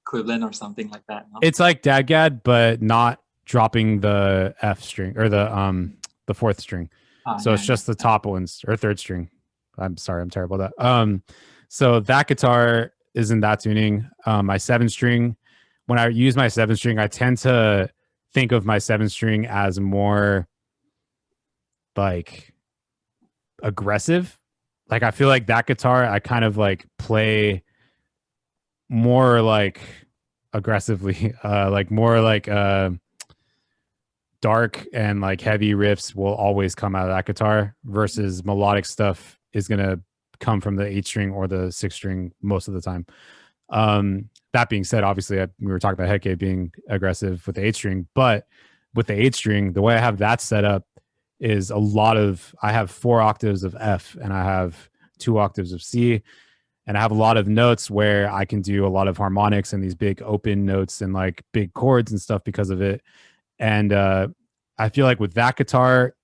equivalent or something like that. No? It's like DADGAD, but not dropping the F string or the 4th string. It's just the top ones or 3rd string. I'm sorry, I'm terrible at that. So that guitar is in that tuning. My 7-string, when I use my 7-string, I tend to think of my 7-string as more like aggressive. Like I feel like that guitar, I kind of like play more like aggressively, like more like dark and like heavy riffs will always come out of that guitar versus melodic stuff is going to come from the 8-string or the 6-string most of the time. That being said, obviously we were talking about Headcave being aggressive with the 8-string, but with the 8-string, the way I have that set up is I have 4 octaves of F and I have 2 octaves of C, and I have a lot of notes where I can do a lot of harmonics and these big open notes and like big chords and stuff because of it. And I feel like with that guitar,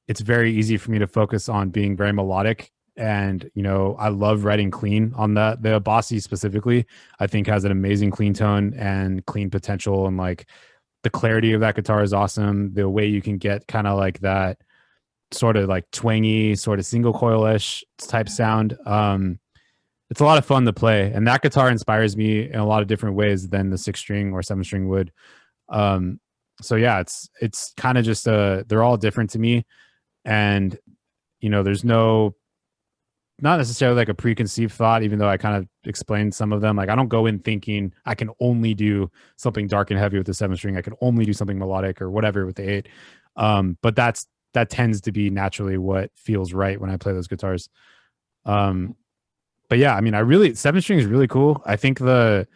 it's very easy for me to focus on being very melodic. And, you know, I love writing clean on that. The Bossy specifically, I think has an amazing clean tone and clean potential. And like the clarity of that guitar is awesome. The way you can get kind of like that sort of like twangy, sort of single coil-ish type sound. It's a lot of fun to play. And that guitar inspires me in a lot of different ways than the 6-string or 7-string would. So yeah, it's kind of just they're all different to me. And, you know, there's not necessarily like a preconceived thought, even though I kind of explained some of them. Like I don't go in thinking I can only do something dark and heavy with the 7-string. I can only do something melodic or whatever with the 8. But that tends to be naturally what feels right when I play those guitars. But yeah, I mean, 7-string is really cool. I think the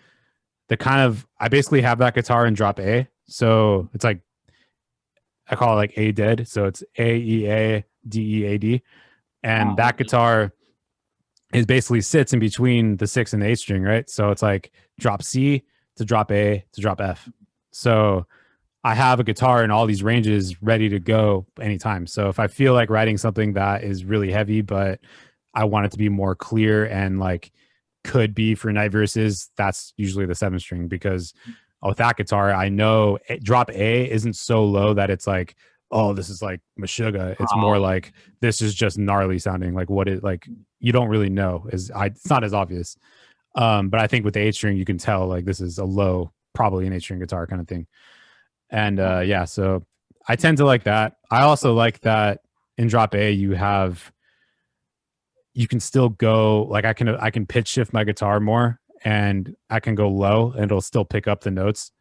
kind of, I basically have that guitar in drop A. So it's like, I call it like A dead. So it's A, E, A, D, E, A, D. And that guitar is basically sits in between the 6 and the 8-string, right? So it's like drop C to drop A to drop F. So I have a guitar in all these ranges ready to go anytime. So if I feel like writing something that is really heavy, but I want it to be more clear and like could be for Night Verses, that's usually the 7-string, because with that guitar, I know drop A isn't so low that it's like, oh, this is like Meshuggah. It's more like, this is just gnarly sounding. Like what it like, you don't really know. It's not as obvious. But I think with the 8-string, you can tell like this is a low, probably an 8-string guitar kind of thing. And yeah, so I tend to like that. I also like that in drop A, you can still go like I can pitch shift my guitar more and I can go low and it'll still pick up the notes.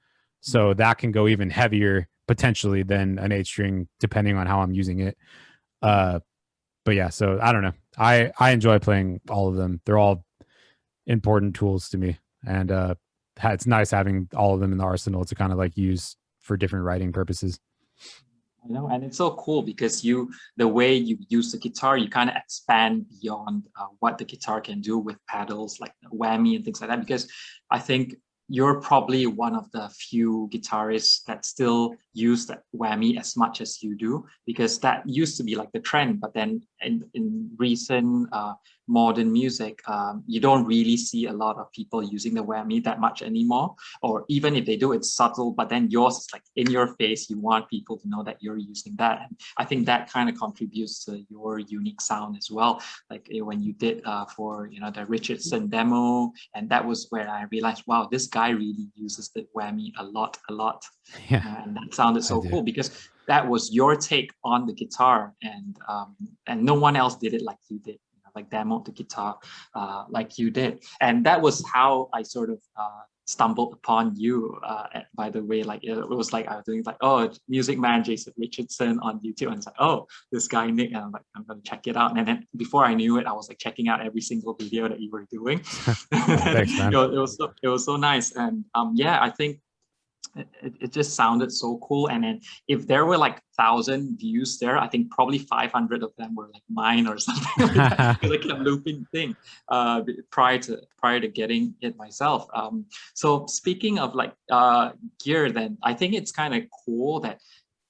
So that can go even heavier potentially than an 8-string, depending on how I'm using it. But yeah, so I don't know. I enjoy playing all of them. They're all important tools to me. And it's nice having all of them in the arsenal to kind of like use for different writing purposes. I know, and it's so cool because the way you use the guitar, you kind of expand beyond what the guitar can do with pedals like whammy and things like that. Because I think you're probably one of the few guitarists that still use that whammy as much as you do, because that used to be like the trend. But then in recent modern music, you don't really see a lot of people using the whammy that much anymore. Or even if they do, it's subtle, but then yours is like in your face. You want people to know that you're using that. And I think that kind of contributes to your unique sound as well. Like when you did for the Richardson demo, and that was where I realized, wow, this guy really uses the whammy a lot. Yeah. And that sounded so cool because that was your take on the guitar, and no one else did it like you did. Like demoed the guitar like you did. And that was how I sort of stumbled upon you, by the way. Like it was like I was doing like, oh, Music Man Jason Richardson on YouTube, and it's like, oh, this guy Nick, and I'm like, I'm gonna check it out. And then before I knew it, I was like checking out every single video that you were doing. Thanks, man. It was so nice. And yeah, I think it just sounded so cool. And then if there were like 1,000 views there, I think probably 500 of them were like mine or something like that, because I kept looping thing prior to getting it myself. So speaking of like gear, then I think it's kind of cool that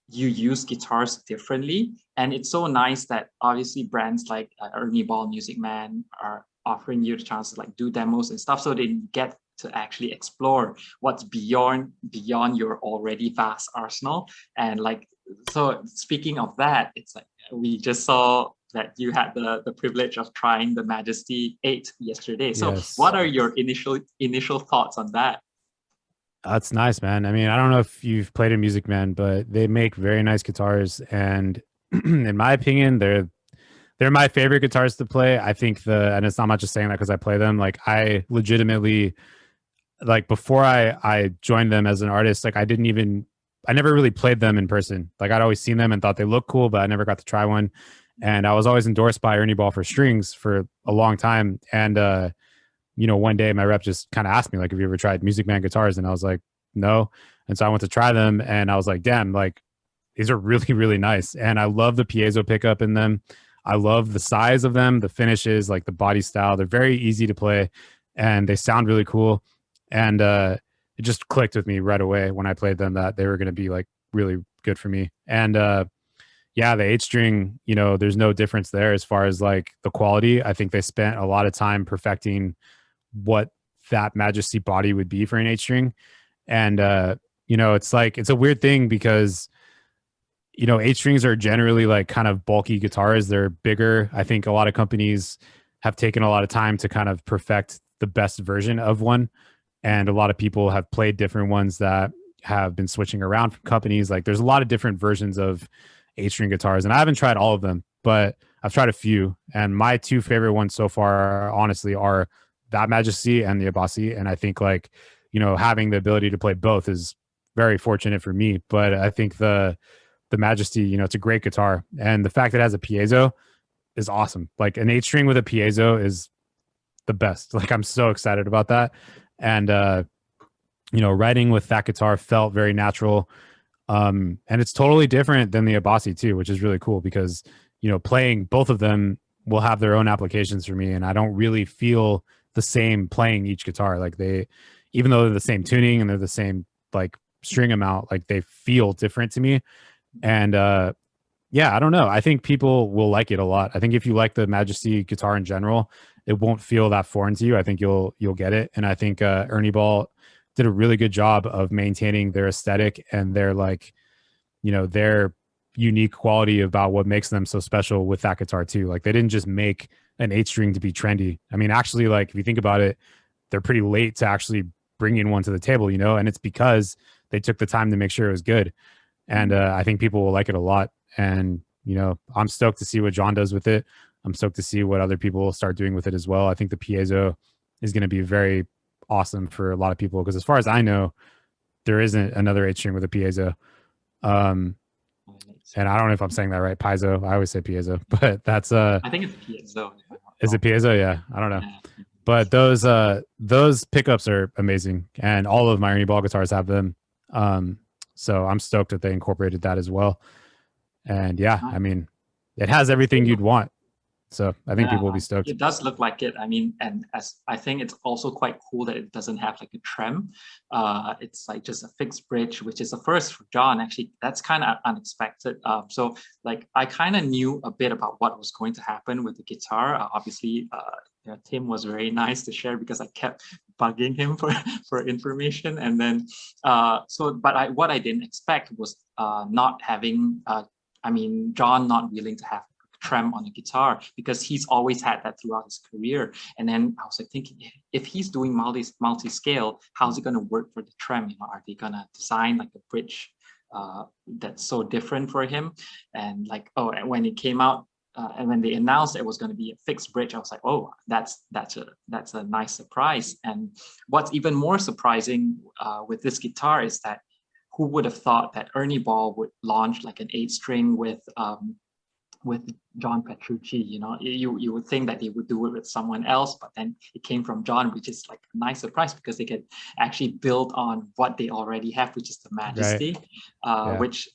you use guitars differently. And it's so nice that obviously brands like Ernie Ball, Music Man are offering you the chance to like do demos and stuff, so they get to actually explore what's beyond your already vast arsenal. And like, so speaking of that, it's like we just saw that you had the privilege of trying the Majesty 8 yesterday. So yes. What are your initial thoughts on that? That's nice, man. I mean, I don't know if you've played a Music Man, but they make very nice guitars, and in my opinion, they're my favorite guitars to play. I think and I'm not just saying that because I play them. Like I legitimately, like before I joined them as an artist, like I didn't I never really played them in person. Like I'd always seen them and thought they looked cool, but I never got to try one. And I was always endorsed by Ernie Ball for strings for a long time. And you know, one day my rep just kind of asked me, like, have you ever tried Music Man guitars? And I was like, no. And so I went to try them and I was like, damn, like these are really, really nice. And I love the piezo pickup in them. I love the size of them, the finishes, like the body style. They're very easy to play and they sound really cool. And it just clicked with me right away when I played them that they were going to be like really good for me. And yeah, the 8-string, you know, there's no difference there as far as like the quality. I think they spent a lot of time perfecting what that Majesty body would be for an 8-string. And you know, it's like it's a weird thing because you know, 8-strings are generally like kind of bulky guitars. They're bigger. I think a lot of companies have taken a lot of time to kind of perfect the best version of one. And a lot of people have played different ones that have been switching around from companies. Like there's a lot of different versions of 8-string guitars. And I haven't tried all of them, but I've tried a few. And my two favorite ones so far, honestly, are that Majesty and the Abasi. And I think like, you know, having the ability to play both is very fortunate for me. But I think the Majesty, you know, it's a great guitar. And the fact that it has a piezo is awesome. Like an 8-string with a piezo is the best. Like I'm so excited about that. And you know, writing with that guitar felt very natural. And it's totally different than the Abasi too, which is really cool because, you know, playing both of them will have their own applications for me. And I don't really feel the same playing each guitar. Like they, even though they're the same tuning and they're the same like string amount, like they feel different to me. And yeah, I don't know. I think people will like it a lot. I think if you like the Majesty guitar in general, it won't feel that foreign to you. I think you'll get it. And I think Ernie Ball did a really good job of maintaining their aesthetic and their like, you know, their unique quality about what makes them so special with that guitar too. Like they didn't just make an 8-string to be trendy. I mean, actually, like if you think about it, they're pretty late to actually bringing one to the table, you know, and it's because they took the time to make sure it was good. And I think people will like it a lot. And, you know, I'm stoked to see what John does with it. I'm stoked to see what other people will start doing with it as well. I think the piezo is going to be very awesome for a lot of people because as far as I know, there isn't another 8-string with a piezo. And I don't know if I'm saying that right. Piezo. I always say piezo, but that's I think it's piezo. Is it piezo? Yeah. I don't know. Yeah. But those pickups are amazing. And all of my Ernie Ball guitars have them. So I'm stoked that they incorporated that as well. And yeah, I mean, it has everything you'd want. So I think people will be stoked. It does look like it. I mean, and as I think it's also quite cool that it doesn't have like a trem. It's like just a fixed bridge, which is the first for John. Actually, that's kind of unexpected. So like I kind of knew a bit about what was going to happen with the guitar. Obviously, you know, Tim was very nice to share because I kept bugging him for information. And then, but what I didn't expect was not having, I mean, John not willing to have trem on a guitar because he's always had that throughout his career. And then I was like thinking, if he's doing multi-scale, how's it going to work for the trem? You know, are they going to design like a bridge that's so different for him? And like, oh, and when it came out and when they announced it was going to be a fixed bridge, I was like, oh, that's a nice surprise. And what's even more surprising with this guitar is that who would have thought that Ernie Ball would launch like an 8-string with John Petrucci? You know, you would think that they would do it with someone else, but then it came from John, which is like a nice surprise because they could actually build on what they already have, which is the Majesty, right. Which,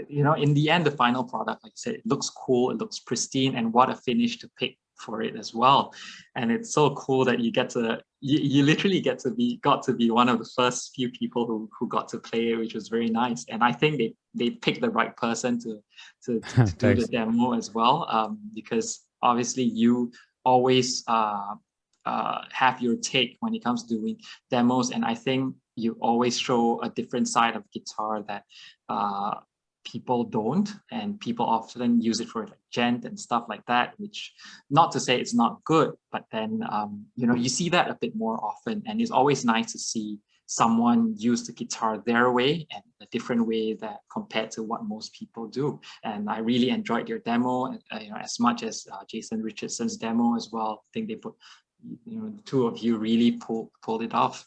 you know, in the end, the final product, like I said, it looks cool, it looks pristine, and what a finish to pick for it as well. And it's so cool that you get to, you literally got to be one of the first few people who got to play it, which was very nice. And I think they picked the right person to do the demo as well, because obviously you always have your take when it comes to doing demos, and I think you always show a different side of guitar that people don't, and people often use it for like gent and stuff like that, which, not to say it's not good, but then you know, you see that a bit more often, and it's always nice to see someone use the guitar their way and a different way that compared to what most people do. And I really enjoyed your demo, you know, as much as Jason Richardson's demo as well. I think they put, you know, the two of you really pulled it off.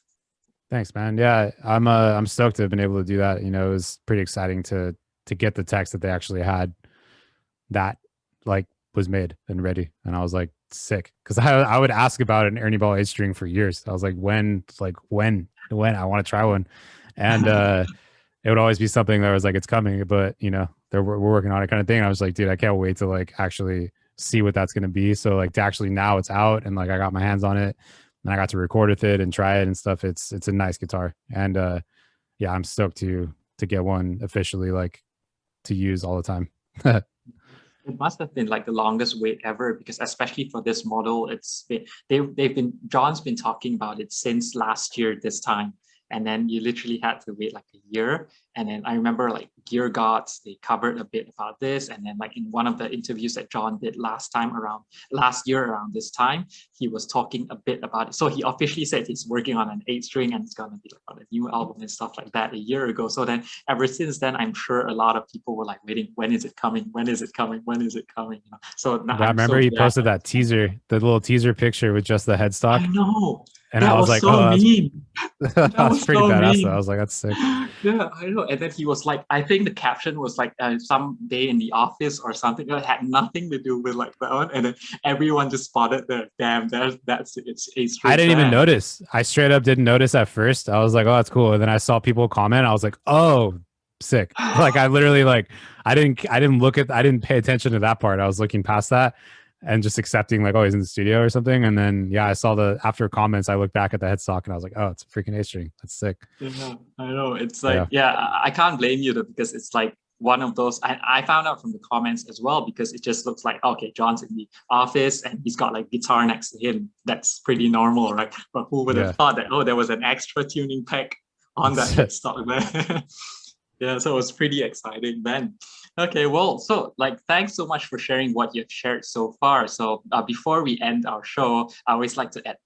Thanks, man. Yeah, I'm stoked to have been able to do that. You know, it was pretty exciting to get the text that they actually had that like was made and ready, and I was like sick because I would ask about an Ernie Ball 8 string for years. I was like, when I want to try one, and it would always be something that was like, it's coming, but you know, we're working on it kind of thing. And I was like, dude, I can't wait to like actually see what that's going to be. So like to actually now it's out and like I got my hands on it and I got to record with it and try it and stuff. It's a nice guitar. And yeah, I'm stoked to get one officially like to use all the time. It must have been like the longest wait ever, because especially for this model, John's been talking about it since last year this time. And then you literally had to wait like a year. And then I remember like Gear Gods, they covered a bit about this. And then like in one of the interviews that John did last year around this time, he was talking a bit about it. So he officially said he's working on an 8 string and it's going to be like on a new album and stuff like that a year ago. So then ever since then, I'm sure a lot of people were like waiting, when is it coming? When is it coming? When is it coming? You know? So now I remember he posted that teaser, the little teaser picture with just the headstock. I know. And I was like, so oh, mean. That was pretty so badass. Mean. I was like, that's sick. Yeah, I know. And then he was like, I think the caption was like some day in the office or something that had nothing to do with like that one. And then everyone just spotted the damn, that's it. It's a straight I didn't even notice. I straight up didn't notice at first. I was like, oh, that's cool. And then I saw people comment. I was like, oh, sick. Like I literally like, I didn't pay attention to that part. I was looking past that and just accepting like, oh, he's in the studio or something. And then, yeah, I saw after comments, I looked back at the headstock and I was like, oh, it's a freaking 8 string. That's sick. Yeah, I know. It's like, yeah, I can't blame you though, because it's like one of those, I found out from the comments as well, because it just looks like, okay, John's in the office and he's got like guitar next to him. That's pretty normal, right? But who would have thought that, oh, there was an extra tuning pack on that headstock there. Yeah, so it was pretty exciting then. Okay, well, so like, thanks so much for sharing what you've shared so far. So before we end our show, I always like to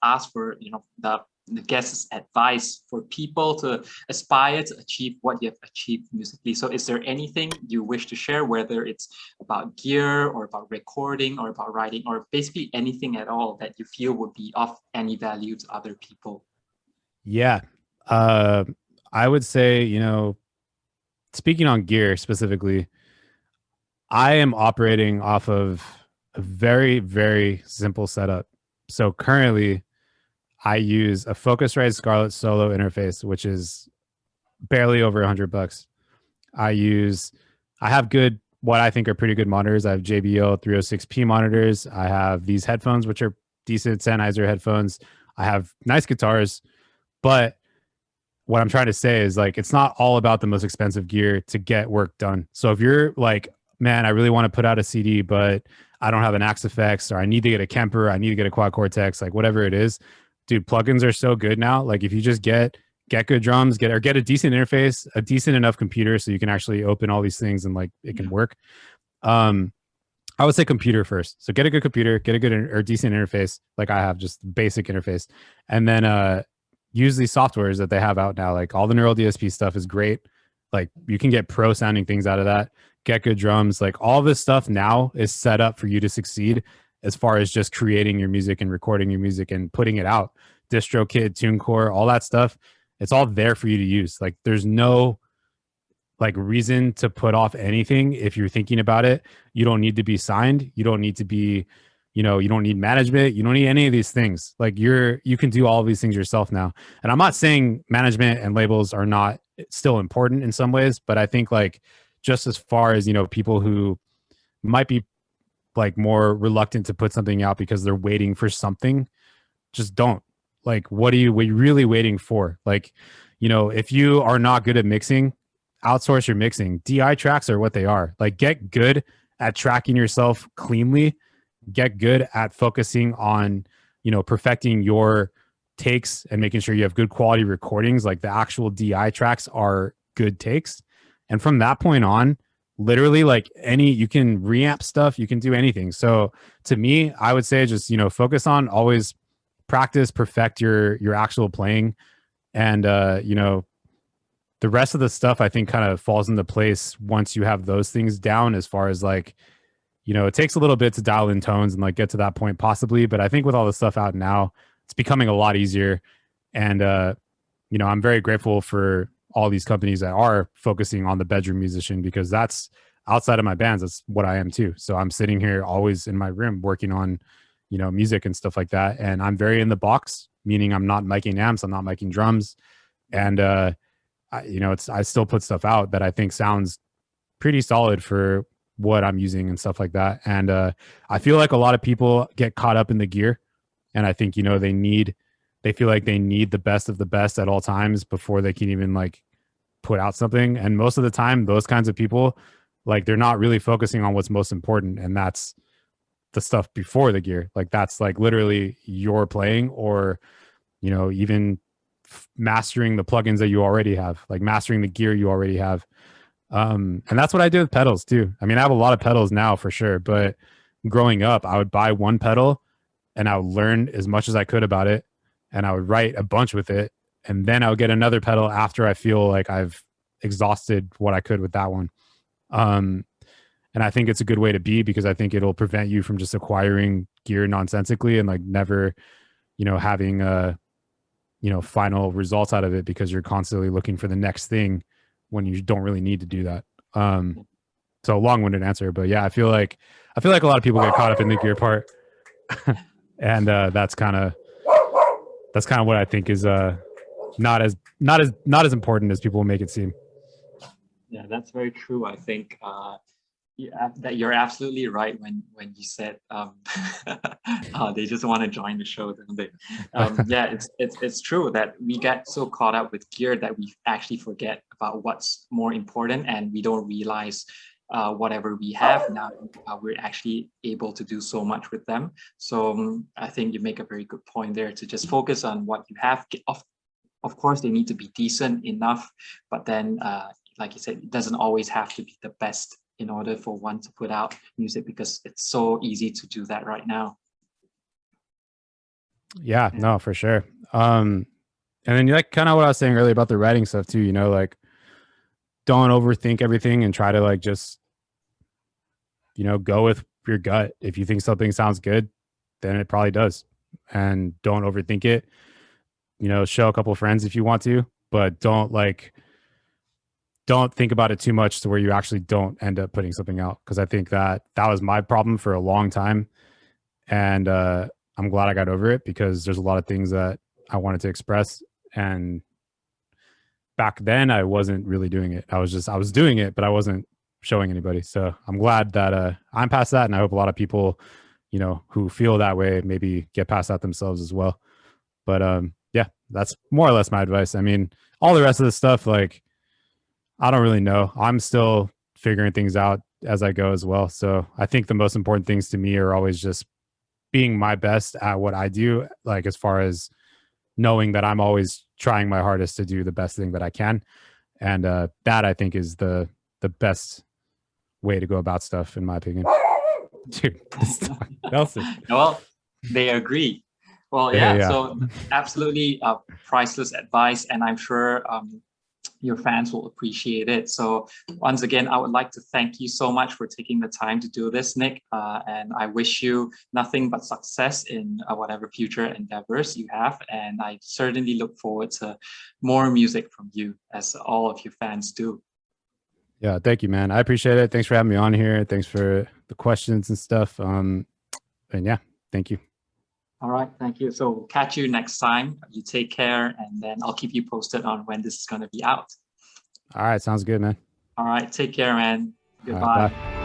ask for, you know, the guest's advice for people to aspire to achieve what you have achieved musically. So is there anything you wish to share, whether it's about gear or about recording or about writing, or basically anything at all that you feel would be of any value to other people? Yeah, I would say, you know, speaking on gear specifically, I am operating off of a very, very simple setup. So currently I use a Focusrite Scarlett Solo interface, which is barely over $100. I have good, what I think are pretty good monitors. I have JBL 306p monitors. I have these headphones, which are decent Sennheiser headphones. I have nice guitars, but what I'm trying to say is like, it's not all about the most expensive gear to get work done. So if you're like, man, I really want to put out a CD, but I don't have an Axe FX, or I need to get a Kemper, I need to get a Quad Cortex, like whatever it is, dude, plugins are so good now. Like if you just get good drums, get a decent interface, a decent enough computer so you can actually open all these things and like it can work. I would say computer first. So get a good computer, get a good or decent interface, like I have, just basic interface, and then use these softwares that they have out now. Like all the Neural DSP stuff is great. Like you can get pro sounding things out of that. Get good drums. Like all this stuff now is set up for you to succeed as far as just creating your music and recording your music and putting it out. DistroKid, TuneCore, all that stuff. It's all there for you to use. Like there's no like reason to put off anything if you're thinking about it. You don't need to be signed. You don't need to be, you know, you don't need management. You don't need any of these things. Like you can do all of these things yourself now. And I'm not saying management and labels are not still important in some ways, but I think like just as far as, you know, people who might be like more reluctant to put something out because they're waiting for something, just don't. Like, what are you really waiting for? Like, you know, if you are not good at mixing, outsource your mixing. DI tracks are what they are. Like, get good at tracking yourself cleanly. Get good at focusing on, you know, perfecting your takes and making sure you have good quality recordings. Like the actual DI tracks are good takes. And from that point on, literally like you can reamp stuff, you can do anything. So to me, I would say just, you know, focus on always practice, perfect your actual playing. And, you know, the rest of the stuff I think kind of falls into place once you have those things down, as far as like, you know, it takes a little bit to dial in tones and like get to that point possibly. But I think with all the stuff out now, it's becoming a lot easier. And you know, I'm very grateful for all these companies that are focusing on the bedroom musician, because that's outside of my bands, that's what I am too. So I'm sitting here always in my room working on, you know, music and stuff like that. And I'm very in the box, meaning I'm not miking amps, I'm not miking drums. And, you know, I still put stuff out that I think sounds pretty solid for what I'm using and stuff like that. And I feel like a lot of people get caught up in the gear. And I think, you know, they feel like they need the best of the best at all times before they can even like put out something. And most of the time, those kinds of people, like, they're not really focusing on what's most important. And that's the stuff before the gear. Like, that's like literally your playing, or, you know, even mastering the plugins that you already have, like mastering the gear you already have. And that's what I do with pedals too. I mean, I have a lot of pedals now for sure, but growing up, I would buy one pedal and I would learn as much as I could about it, and I would write a bunch with it, and then I would get another pedal after I feel like I've exhausted what I could with that one. And I think it's a good way to be, because I think it'll prevent you from just acquiring gear nonsensically and like never, you know, having you know, final results out of it, because you're constantly looking for the next thing when you don't really need to do that. So long-winded answer, but yeah, I feel like a lot of people get caught up in the gear part. And that's kind of what I think is not as important as people make it seem. Yeah, that's very true. I think that you're absolutely right when you said they just want to join the show, don't they? Yeah, it's true that we get so caught up with gear that we actually forget about what's more important, and we don't realize whatever we have now, we're actually able to do so much with them. So I think you make a very good point there, to just focus on what you have. Of course, they need to be decent enough, but then like you said, it doesn't always have to be the best in order for one to put out music, because it's so easy to do that right now. Yeah, no, for sure. And then like kind of what I was saying earlier about the writing stuff too, you know, like, don't overthink everything and try to like just, you know, go with your gut. If you think something sounds good, then it probably does. And don't overthink it. You know, show a couple of friends if you want to, but don't think about it too much to where you actually don't end up putting something out. Cause I think that was my problem for a long time. And I'm glad I got over it, because there's a lot of things that I wanted to express. And back then I wasn't really doing it. I was doing it, but I wasn't showing anybody. So I'm glad that I'm past that. And I hope a lot of people, you know, who feel that way maybe get past that themselves as well. But yeah, that's more or less my advice. I mean, all the rest of the stuff, like, I don't really know. I'm still figuring things out as I go as well. So I think the most important things to me are always just being my best at what I do, like, as far as knowing that I'm always trying my hardest to do the best thing that I can. And that, I think, is the best way to go about stuff, in my opinion. Dude, Nelson. Well, they agree. Well, yeah. So absolutely priceless advice, and I'm sure your fans will appreciate it. So once again, I would like to thank you so much for taking the time to do this, Nick. And I wish you nothing but success in whatever future endeavors you have. And I certainly look forward to more music from you, as all of your fans do. Yeah, thank you, man. I appreciate it. Thanks for having me on here. Thanks for the questions and stuff. And yeah, thank you. All right, thank you. So we'll catch you next time. You take care, and then I'll keep you posted on when this is going to be out. All right, sounds good, man. All right, take care, man. Goodbye. All right, bye.